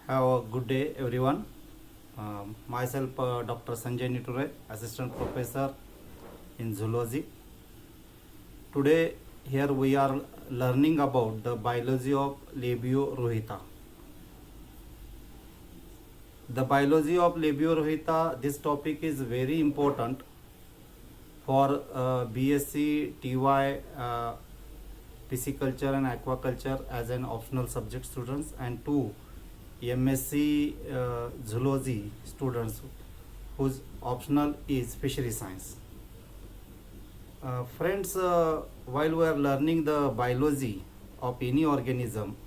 Have a good day, everyone. Myself, Dr. Sanjay Niture, Assistant Professor in Zoology. Today, here we are learning about the biology of Labio rohita. The biology of Labio rohita, this topic is very important for BSc, TY, pisciculture and aquaculture as an optional subject students, and two MSc zoology students whose optional is fishery science. Friends, while we are learning the biology of any organism,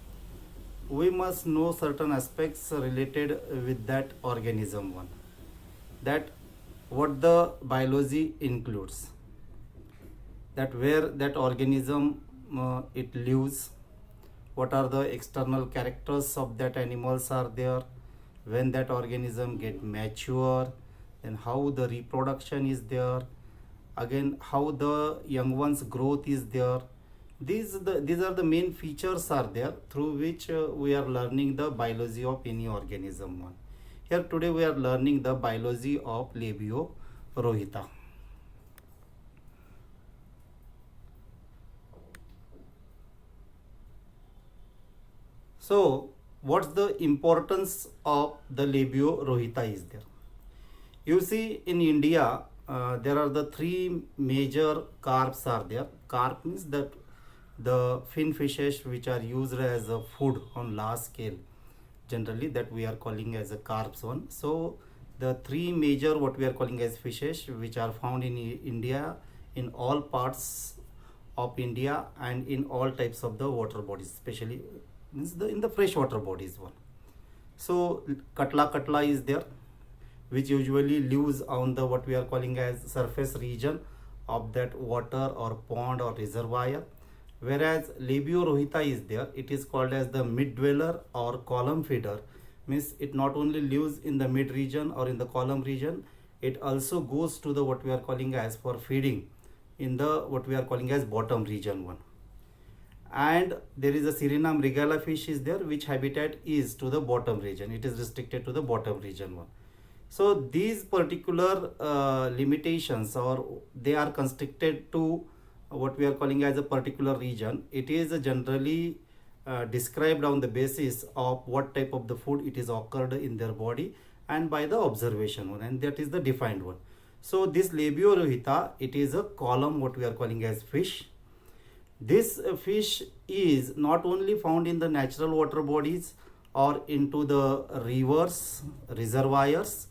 we must know certain aspects related with that organism one. That what the biology includes, that where that organism it lives, what are the external characters of that animals are there, when that organism get mature, then how the reproduction is there, again how the young ones growth is there. These are the main features are there through which we are learning the biology of any organism one. Here today we are learning the biology of Labio rohita. So, what's the importance of the Labio rohita is there? You see, in India, there are the three major carps are there. Carp means that the fin fishes which are used as a food on large scale. Generally, that we are calling as a carps one. So, the three major what we are calling as fishes which are found in India, in all parts of India and in all types of the water bodies, especially means in the freshwater bodies one. So katla is there, which usually lives on the what we are calling as surface region of that water or pond or reservoir. Whereas Labio rohita is there, it is called as the mid dweller or column feeder. Means it not only lives in the mid region or in the column region, it also goes to the what we are calling as for feeding in the what we are calling as bottom region one. And there is a Sirena mrigala fish is there, which habitat is to the bottom region. It is restricted to the bottom region one. So these particular limitations, or they are constricted to what we are calling as a particular region. It is generally described on the basis of what type of the food it is occurred in their body and by the observation one, and that is the defined one. So this Labio rohita, it is a column what we are calling as fish. This fish is not only found in the natural water bodies or into the rivers, reservoirs.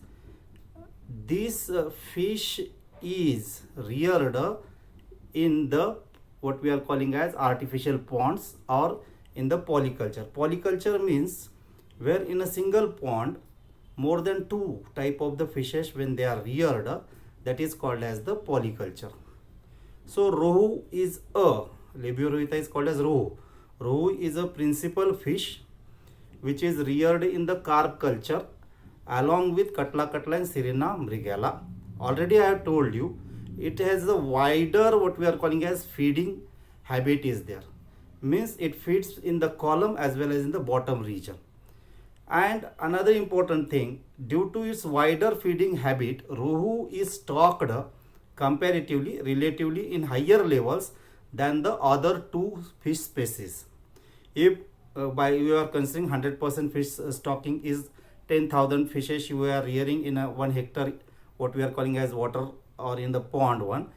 This fish is reared in the what we are calling as artificial ponds or in the polyculture. Polyculture means where in a single pond more than two type of the fishes when they are reared, that is called as the polyculture. So rohu is a Labio rohita is called as rohu. Rohu is a principal fish which is reared in the carp culture along with katla and Sirena mrigala. Already I have told you, it has a wider what we are calling as feeding habit is there. Means it feeds in the column as well as in the bottom region. And another important thing, due to its wider feeding habit, rohu is stocked comparatively, relatively in higher levels than the other two fish species. If by you are considering 100% fish stocking is 10,000 fishes you are rearing in a 1 hectare what we are calling as water or in the pond one,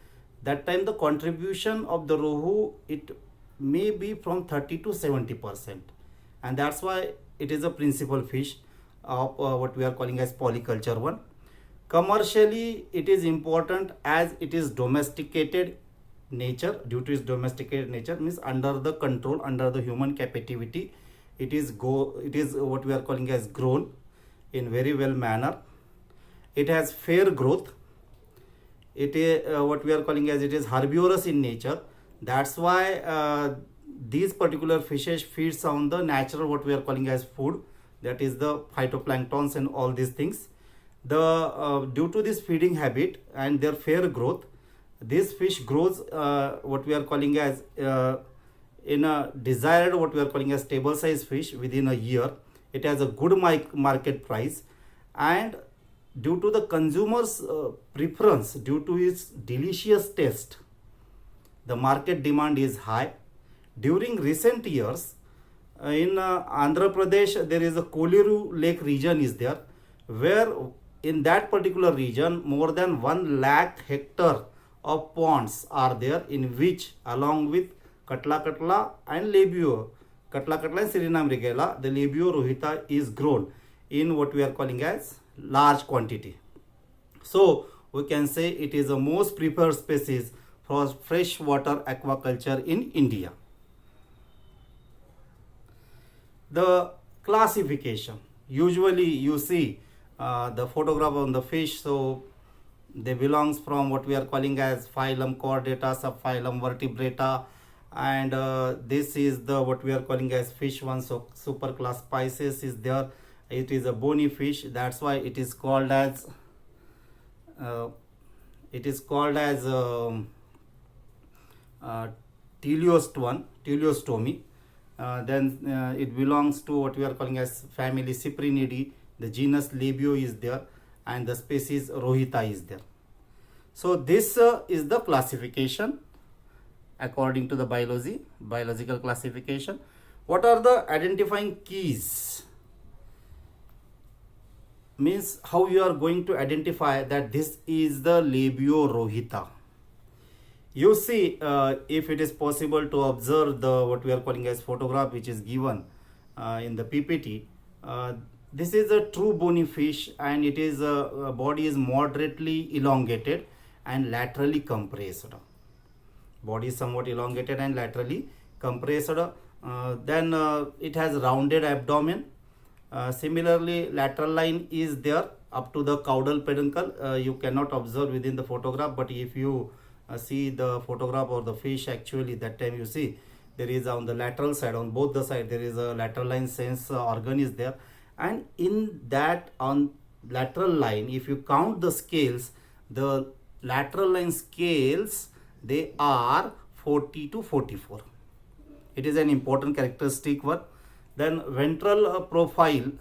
that time the contribution of the rohu it may be from 30 to 70%, and that's why it is a principal fish of what we are calling as polyculture one. Commercially it is important as it is domesticated nature. Due to its domesticated nature means under the control, under the human captivity, it is what we are calling as grown in very well manner. It has fair growth. It is what we are calling as it is herbivorous in nature. That's why these particular fishes feeds on the natural what we are calling as food, that is the phytoplanktons and all these things. The due to this feeding habit and their fair growth, this fish grows what we are calling as in a desired what we are calling as table size fish within a year. it has a good market price, and due to the consumers preference, due to its delicious taste, the market demand is high. During recent years, in Andhra Pradesh, there is a Koleru Lake region is there, where in that particular region more than 1 lakh hectare of ponds are there, in which along with Katla Katla and Labio, Katla Katla and Suriname regala, the Labio rohita is grown in what we are calling as large quantity. So we can say it is the most preferred species for freshwater aquaculture in India. The classification, usually you see the photograph on the fish, so they belongs from what we are calling as phylum Chordata, subphylum Vertebrata, and this is the what we are calling as fish one. So superclass Pisces is there. It is a bony fish, that's why it is called as uh, teleostomy. Then it belongs to what we are calling as family Cyprinidae. The genus Labio is there, and the species Rohita is there. So this is the classification according to the biological classification. What are the identifying keys? Means how you are going to identify that this is the Labio Rohita. You see, if it is possible to observe the what we are calling as photograph which is given in the PPT, this is a true bony fish, and it is body is moderately elongated and laterally compressed. Body is somewhat elongated and laterally compressed. Then it has rounded abdomen. Similarly, lateral line is there up to the caudal peduncle. You cannot observe within the photograph, but if you see the photograph or the fish, actually that time you see there is on the lateral side, on both the side, there is a lateral line sense organ is there, and in that on lateral line, if you count the scales, the lateral line scales, they are 40 to 44. It is an important characteristic one. Then ventral profile,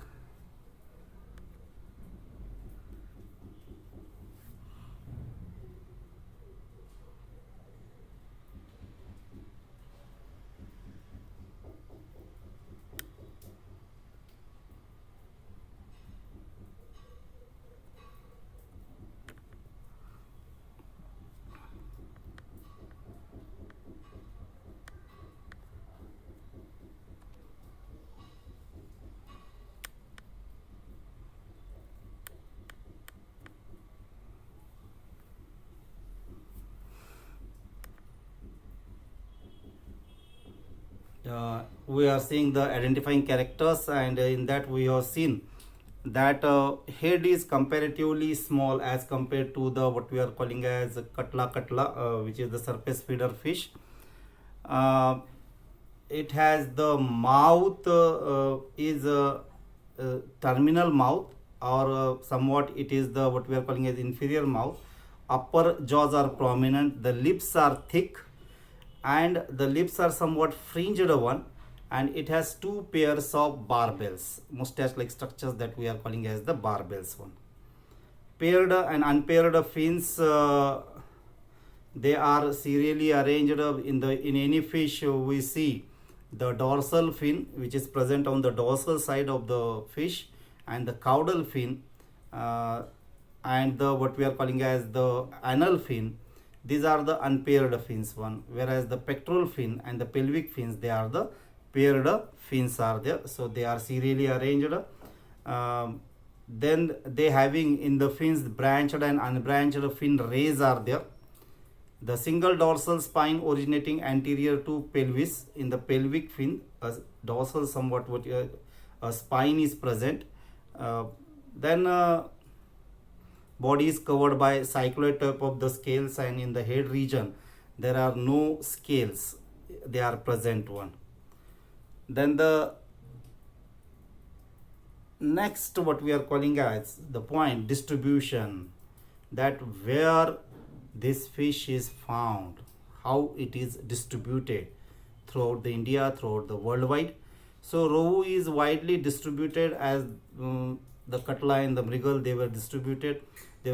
we are seeing the identifying characters, and in that we have seen that head is comparatively small as compared to the what we are calling as Katla Katla, which is the surface feeder fish. uh, it has the mouth is terminal mouth, or somewhat it is the what we are calling as inferior mouth. Upper jaws are prominent, the lips are thick, and the lips are somewhat fringed one, and it has two pairs of barbels, mustache like structures that we are calling as the barbels one. Paired and unpaired fins, they are serially arranged in any fish. We see the dorsal fin which is present on the dorsal side of the fish, and the caudal fin, and the what we are calling as the anal fin. These are the unpaired fins one, whereas the pectoral fin and the pelvic fins, they are the paired fins are there, so they are serially arranged. Then they having in the fins branched and unbranched fin rays are there. The single dorsal spine originating anterior to pelvis. In the pelvic fin, a dorsal somewhat what a spine is present. Then body is covered by cycloid type of the scales, and in the head region there are no scales, they are present one. Then the next what we are calling as the point distribution, that where this fish is found, how it is distributed throughout the India, throughout the worldwide. So rohu is widely distributed as the katla and the mrigal. They were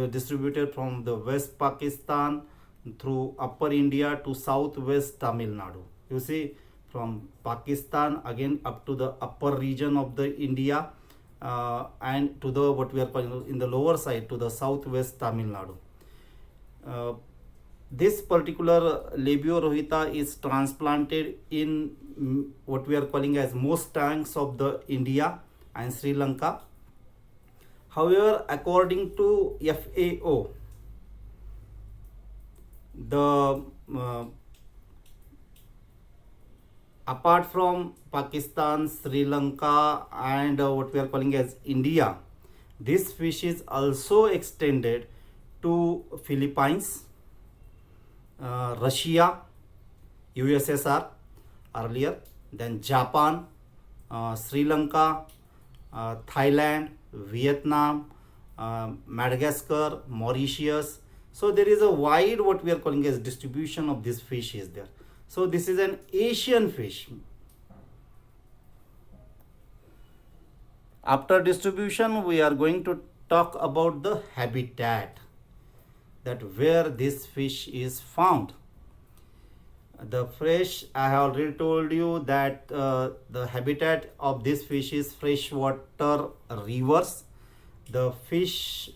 distributed from the West Pakistan through Upper India to Southwest Tamil Nadu. You see, from Pakistan again up to the upper region of the India, and to the what we are calling in the lower side to the Southwest Tamil Nadu. Uh, this particular labio rohita is transplanted in what we are calling as most tanks of the India and Sri Lanka. However, according to FAO, the apart from Pakistan, Sri Lanka, and what we are calling as India, this fish is also extended to Philippines, Russia, USSR earlier, then Japan, Sri Lanka, Thailand, Vietnam, Madagascar, Mauritius. So there is a wide what we are calling as distribution of this fish is there. So this is an Asian fish. After distribution, we are going to talk about the habitat, that where this fish is found. The fish, I have already told you that the habitat of this fish is freshwater rivers. The fish,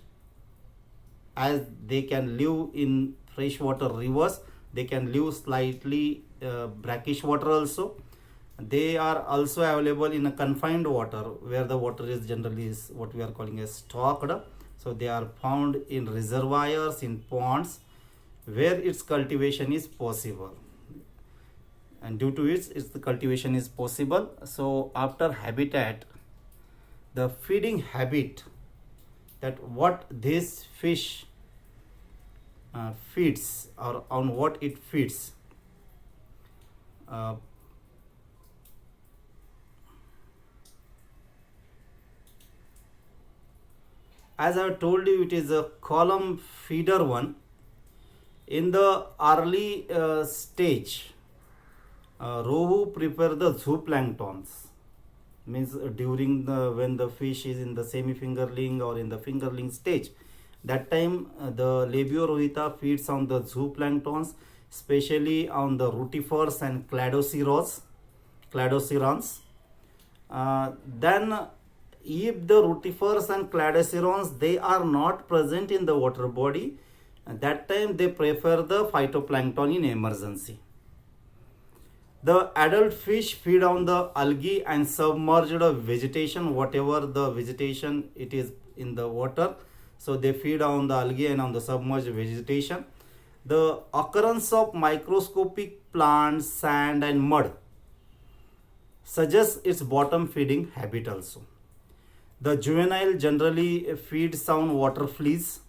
as they can live in freshwater rivers, they can live slightly brackish water also. They are also available in a confined water where the water is generally is what we are calling as stocked. So they are found in reservoirs, in ponds, where its cultivation is possible. And due to its the cultivation is possible. So after habitat, the feeding habit, that what this fish feeds or on what it feeds. As I told you, it is a column feeder one. In the early stage, rohu prepare the zooplanktons. Means during the when the fish is in the semi-fingerling or in the fingerling stage, that time the labio rohita feeds on the zooplanktons, especially on the rotifers and cladocerans. Then if the rotifers and cladocerans they are not present in the water body, at that time they prefer the phytoplankton in emergency. The adult fish feed on the algae and submerged vegetation, whatever the vegetation it is in the water. So they feed on the algae and on the submerged vegetation. The occurrence of microscopic plants, sand and mud suggests its bottom feeding habit also. The juvenile generally feeds on water fleas.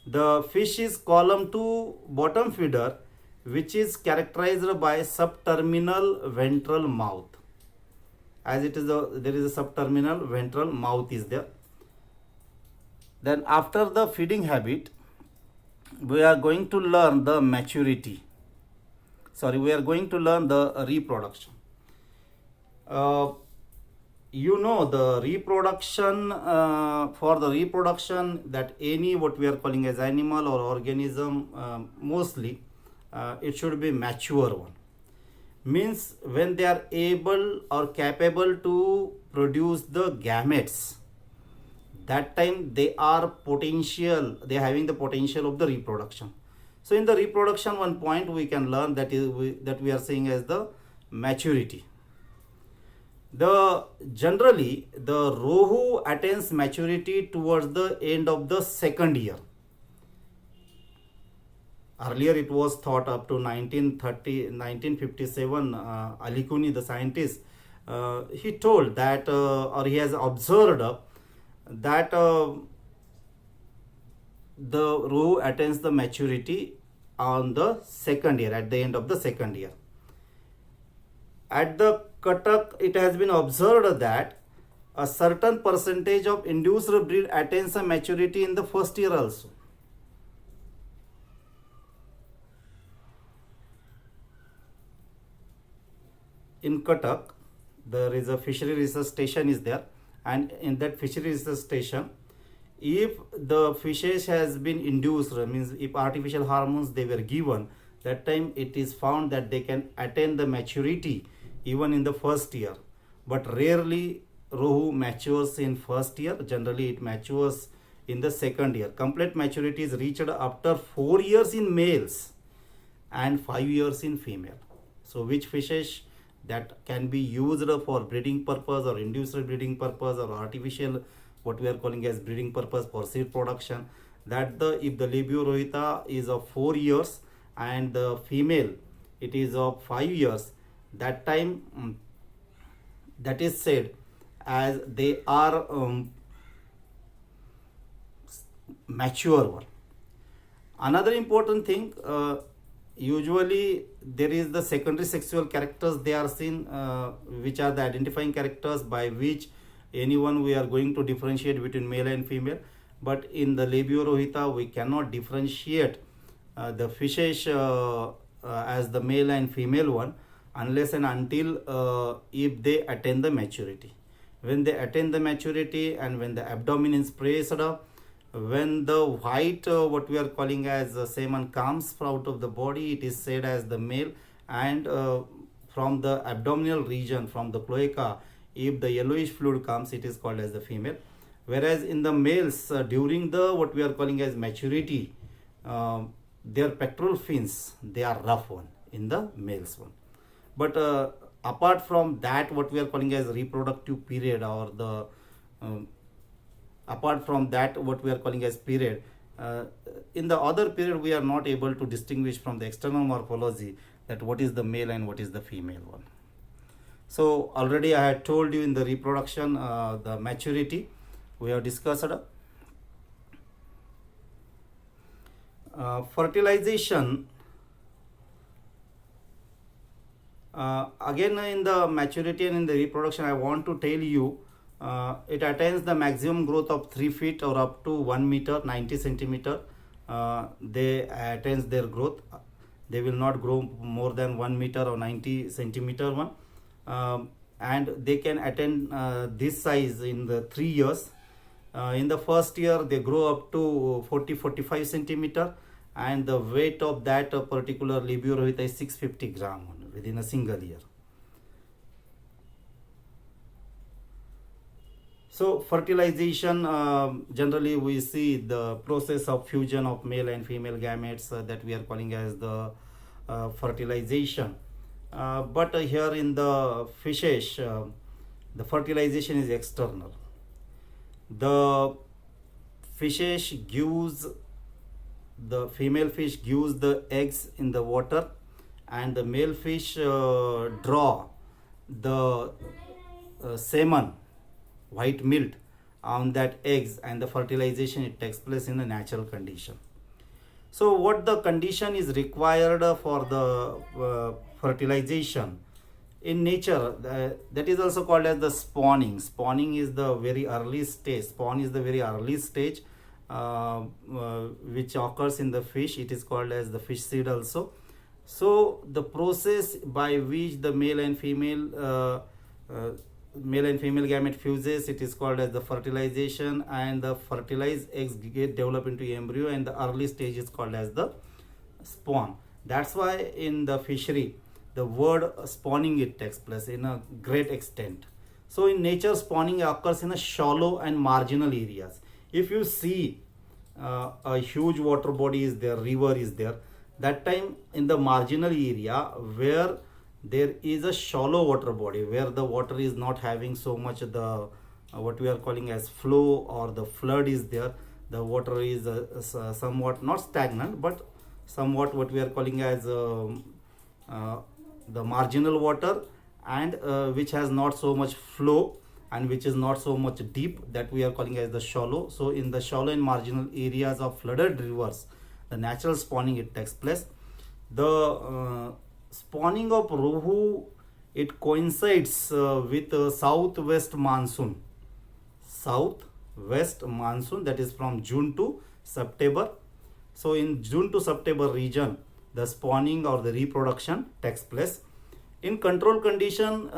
The fish is column 2 bottom feeder, which is characterized by subterminal ventral mouth. As it is there is a subterminal ventral mouth is there. Then after the feeding habit, we are going to learn the maturity. We are going to learn the reproduction. The reproduction, for the reproduction, that any what we are calling as animal or organism, mostly it should be mature one. Means when they are able or capable to produce the gametes, that time they are having the potential of the reproduction. So in the reproduction, one point we can learn that we are saying as the maturity. Generally the rohu attains maturity towards the end of the second year. Earlier it was thought up to 1957, Ali Kuni, the scientist, he told that or he has observed that the rohu attains the maturity on the second year, at the end of the second year. At the Cuttack, it has been observed that a certain percentage of induced breed attains a maturity in the first year also. In Cuttack, there is a fishery research station is there, and in that fishery research station, if the fishes has been induced, means if artificial hormones they were given, that time it is found that they can attain the maturity even in the first year. But rarely rohu matures in first year. Generally it matures in the second year. Complete maturity is reached after 4 years in males and 5 years in female. So which fishes that can be used for breeding purpose or induced breeding purpose or artificial, what we are calling as breeding purpose for seed production, that the if the Labio rohita is of 4 years and the female it is of 5 years, that time that is said as they are mature one. Another important thing, usually there is the secondary sexual characters they are seen, which are the identifying characters by which anyone we are going to differentiate between male and female. But in the Labio rohita we cannot differentiate the fishes as the male and female one unless and until if they attain the maturity. When they attain the maturity and when the abdomen is pressed up, when the white what we are calling as semen comes out of the body, it is said as the male, and from the abdominal region, from the cloaca, if the yellowish fluid comes, it is called as the female. Whereas in the males, during the what we are calling as maturity, their pectoral fins they are rough one in the males one. But apart from that, what we are calling as reproductive period, or the apart from that what we are calling as period, in the other period we are not able to distinguish from the external morphology that what is the male and what is the female one. So already I had told you in the reproduction, the maturity we have discussed. Fertilization, again in the maturity and in the reproduction I want to tell you, it attains the maximum growth of 3 feet or up to 1 meter 90 centimeter. They attains their growth. They will not grow more than 1 meter or 90 centimeter one, and they can attain this size in the 3 years. In the first year they grow up to 40-45 centimeter, and the weight of that particular Labio rohita is 650 gram within a single year. So fertilization, generally we see the process of fusion of male and female gametes that we are calling as the fertilization. But here in the fishes, the fertilization is external. The fishes gives, the female fish gives the eggs in the water, and the male fish draw the semen, white milk on that eggs, and the fertilization it takes place in a natural condition. So what the condition is required for the fertilization in nature, that is also called as the spawning. Spawning is the very early stage. Spawn is the very early stage which occurs in the fish. It is called as the fish seed also. So the process by which the male and female gamete fuses, it is called as the fertilization, and the fertilized eggs get developed into embryo, and the early stage is called as the spawn. That's why in the fishery the word spawning it takes place in a great extent. So in nature spawning occurs in a shallow and marginal areas. If you see a huge water body is there, river is there, that time in the marginal area where there is a shallow water body, where the water is not having so much the what we are calling as flow or the flood is there, the water is somewhat not stagnant but somewhat what we are calling as the marginal water, and which has not so much flow and which is not so much deep, that we are calling as the shallow. So in the shallow and marginal areas of flooded rivers, the natural spawning it takes place. The spawning of rohu, it coincides with southwest monsoon, that is from June to September. So in June to September region, the spawning or the reproduction takes place. In control condition,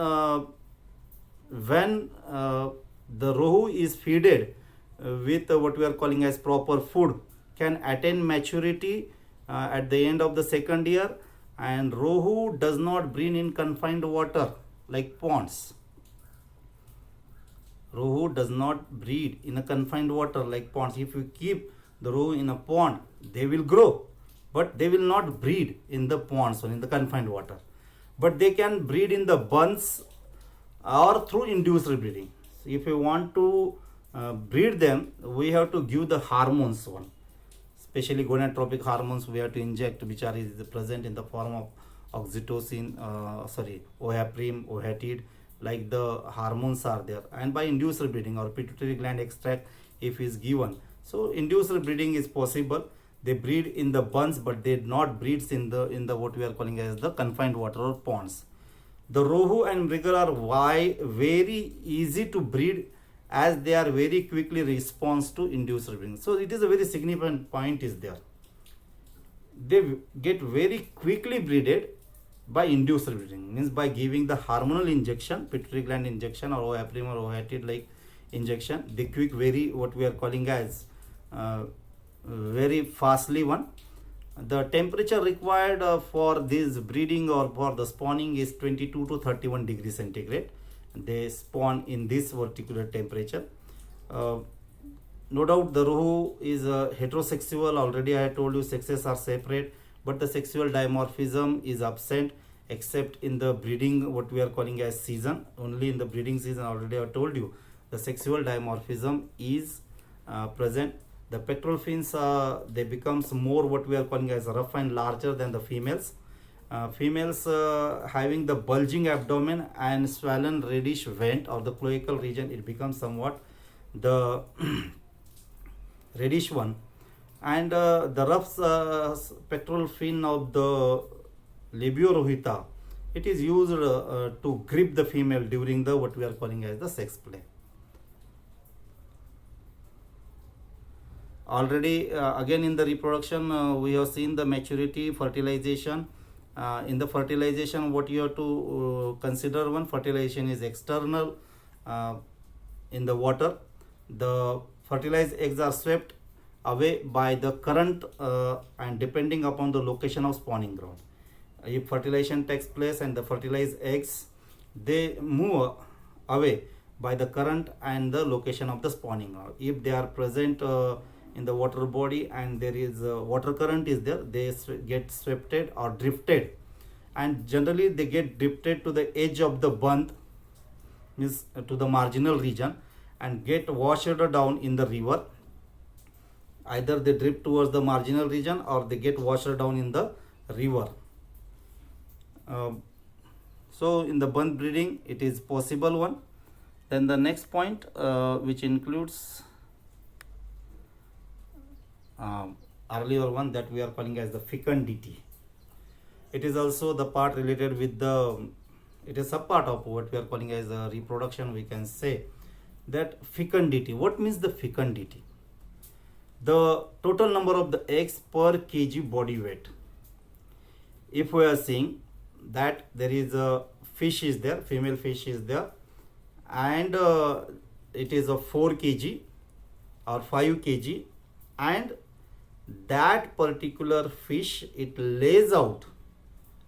when the rohu is feeded with what we are calling as proper food, can attain maturity at the end of the second year. And rohu does not breed in confined water like ponds. Rohu does not breed in a confined water like ponds. If you keep the rohu in a pond, they will grow, but they will not breed in the ponds or in the confined water. But they can breed in the bunds or through induced breeding. So if you want to breed them, we have to give the hormones one, especially gonadotropic hormones we have to inject, which are is present in the form of oxytocin, oheparin, ohatid, like the hormones are there. And by induced breeding or pituitary gland extract if is given, so induced breeding is possible. They breed in the bunds, but they not breeds in the what we are calling as the confined water or ponds. The rohu and mrigal are very easy to breed, as they are very quickly response to induced breeding. So it is a very significant point is there. They get very quickly breeded by induced breeding, means by giving the hormonal injection, pituitary gland injection or oheparin or ohatid like injection. The quick, very what we are calling as very fastly one. The temperature required for this breeding or for the spawning is 22 to 31 degrees centigrade. They spawn in this particular temperature. No doubt the rohu is heterosexual. Already I told you sexes are separate, but the sexual dimorphism is absent except in the breeding what we are calling as season. Only in the breeding season, already I told you, the sexual dimorphism is present. The pectoral fins they becomes more what we are calling as rough and larger than the females. Females having the bulging abdomen and swollen reddish vent or the cloacal region, it becomes somewhat the reddish one. And the rough pectoral fin of the Labiorohita, it is used to grip the female during the what we are calling as the sex play. Already again in the reproduction we have seen the maturity, fertilization. In the fertilization, what you have to consider, one, fertilization is external in the water. The fertilized eggs are swept away by the current and depending upon the location of spawning ground. If fertilization takes place and the fertilized eggs, they move away by the current and the location of the spawning ground. If they are present in the water body and there is water current is there, they get swept or drifted, and generally they get drifted to the edge of the bund, means to the marginal region, and get washed down in the river. Either they drift towards the marginal region or they get washed down in the river. So in the bund breeding it is possible one. Then the next point which includes earlier one that we are calling as the fecundity. It is also the part related with the, it is a part of what we are calling as a reproduction. We can say that fecundity. What means the fecundity? The total number of the eggs per kg body weight. If we are seeing that there is a fish is there, female fish is there, and it is a 4 kg or 5 kg, and that particular fish, it lays out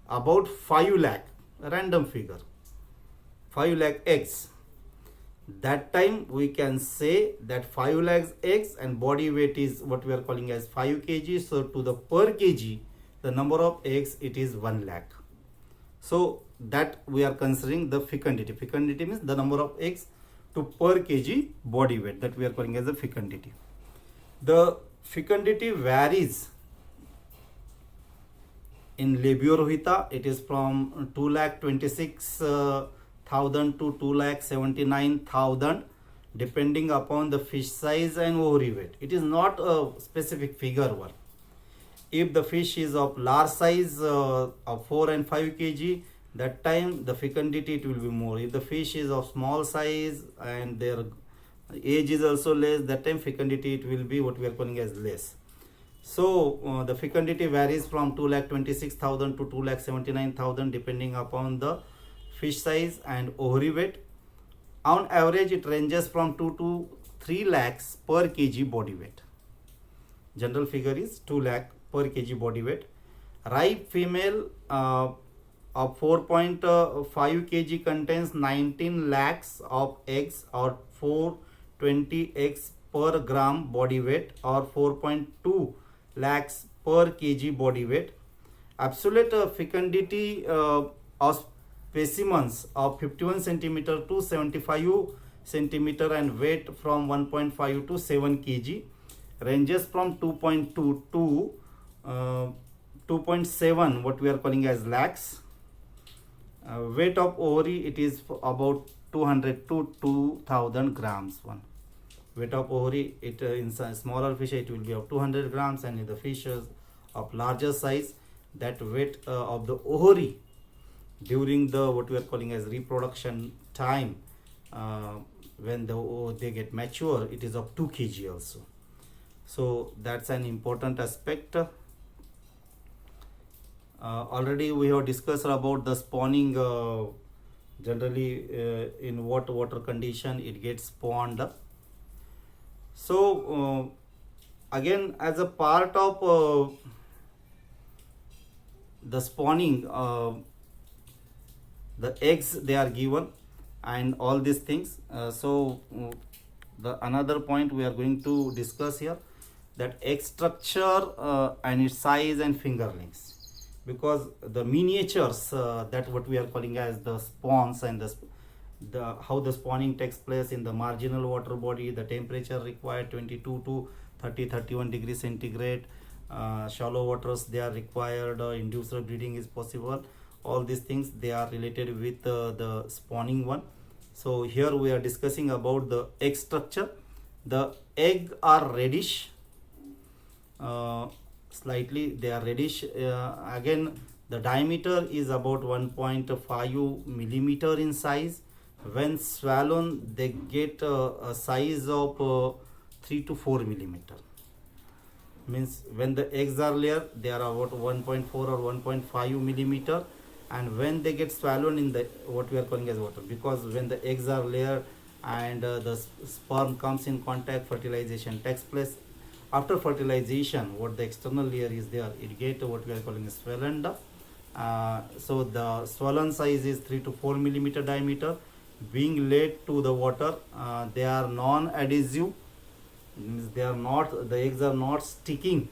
about 5 lakh, random figure, 5 lakh eggs. That time we can say that 5 lakhs eggs and body weight is what we are calling as 5 kg. So to the per kg, the number of eggs, it is 1 lakh. So that we are considering the fecundity. Fecundity means the number of eggs to per kg body weight, that we are calling as the fecundity. The fecundity varies. In Labiorohita, it is from 2,26,000 to 2,79,000 depending upon the fish size and ovary weight. It is not a specific figure one. If the fish is of large size of 4 and 5 kg, that time the fecundity it will be more. If the fish is of small size and their age is also less, that time fecundity it will be what we are calling as less. So the fecundity varies from 2,26,000 to 2,79,000 depending upon the fish size and ovary weight. On average, it ranges from 2 to 3 lakhs per kg body weight. General figure is 2 lakh per kg body weight. Ripe female of 4.5 kg contains 19 lakhs of eggs, or 420 eggs per gram body weight, or 4.2 lakhs per kg body weight. Absolute fecundity of specimens of 51 centimeter to 75 centimeter and weight from 1.5 to 7 kg, ranges from 2.2 to 2.7, what we are calling as lakhs. Weight of ovary, it is about 200 to 2000 grams. One weight of ovary, it in smaller fish it will be of 200 grams, and in the fishes of larger size, that weight of the ovary during the what we are calling as reproduction time, when they get mature, it is of 2 kg also. So that's an important aspect. Already we have discussed about the spawning. Generally in what water condition it gets spawned. So again, as a part of the spawning, the eggs they are given and all these things. The another point we are going to discuss here, that egg structure and its size and fingerlings, because the miniatures, that what we are calling as the spawns, and the how the spawning takes place in the marginal water body, the temperature required 22 to 31 degrees centigrade. Shallow waters they are required, inducer breeding is possible. All these things they are related with the spawning one. So here we are discussing about the egg structure. The egg are reddish, slightly they are reddish. Again, the diameter is about 1.5 millimeter in size. When swollen, they get a size of 3 to 4 millimeter. Means when the eggs are layered, they are about 1.4 or 1.5 millimeter, and when they get swallowed in the what we are calling as water, because when the eggs are layered and the sperm comes in contact, fertilization takes place. After fertilization, what the external layer is there, it get what we are calling as swollen. So the swollen size is 3 to 4 millimeter diameter. Being laid to the water, they are non-adhesive, means they are not, the eggs are not sticking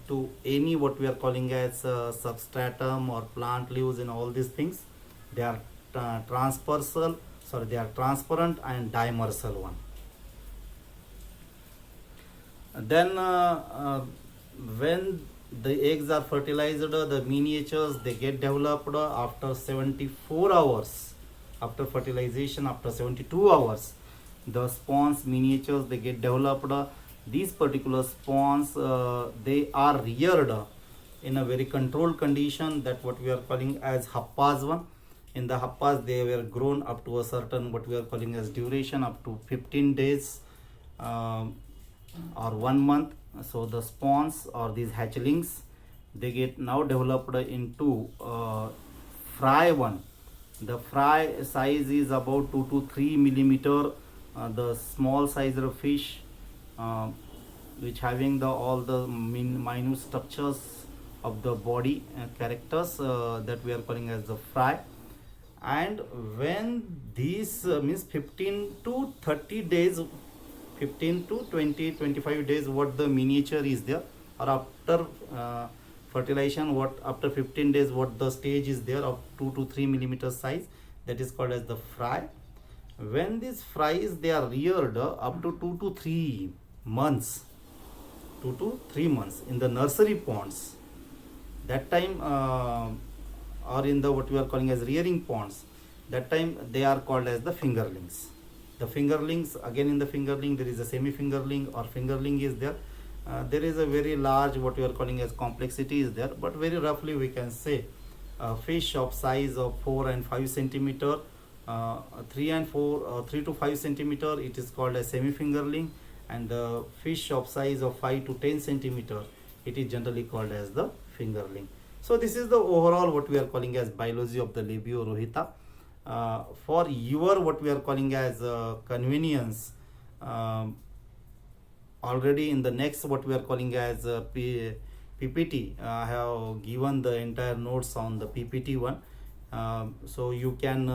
to any what we are calling as substratum or plant leaves and all these things. They are they are transparent and dimersal one. Then when the eggs are fertilized, the miniatures they get developed after 74 hours after fertilization. After 72 hours, the spawns miniatures they get developed. These particular spawns they are reared in a very controlled condition, that what we are calling as happas one. In the happas, they were grown up to a certain what we are calling as duration, up to 15 days or 1 month. So the spawns or these hatchlings, they get now developed into fry one. The fry size is about 2 to 3 millimeter. The small size of fish, which having all the minute structures of the body characters, that we are calling as the fry. And when these means 15 to 30 days, 15 to 25 days, what the miniature is there, or after fertilization, what after 15 days, what the stage is there of 2 to 3 millimeter size, that is called as the fry. When these fries they are reared up to 2 to 3 months, 2 to 3 months in the nursery ponds, that time or in the what we are calling as rearing ponds, that time they are called as the fingerlings. The fingerlings, again in the fingerling there is a semi fingerling or fingerling is there. There is a very large what we are calling as complexity is there, but very roughly we can say a fish of size of 4 and 5 centimeter, 3 to 5 centimeter, it is called as semi fingerling, and the fish of size of 5 to 10 centimeter, it is generally called as the fingerling. So this is the overall what we are calling as biology of the Labio rohita. For your what we are calling as convenience, um, already in the next what we are calling as PPT, I have given the entire notes on the PPT one. So you can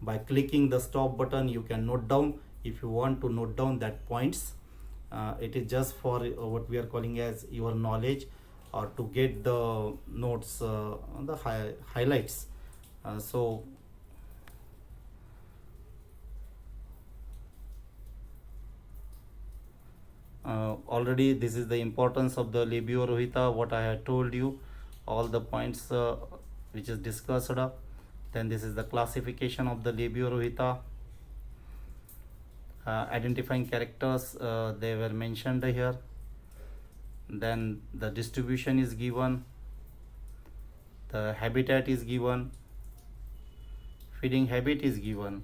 by clicking the stop button you can note down if you want to note down that points. It is just for what we are calling as your knowledge, or to get the notes on the highlights. So already this is the importance of the labio rohita, what I had told you, all the points which is discussed up. Then this is the classification of the labio rohita. Identifying characters, they were mentioned here. Then the distribution is given, the habitat is given, feeding habit is given,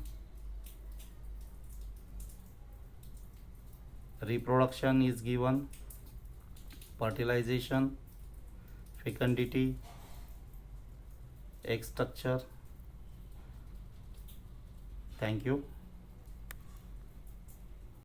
reproduction is given, fertilization, fecundity, egg structure. Thank you.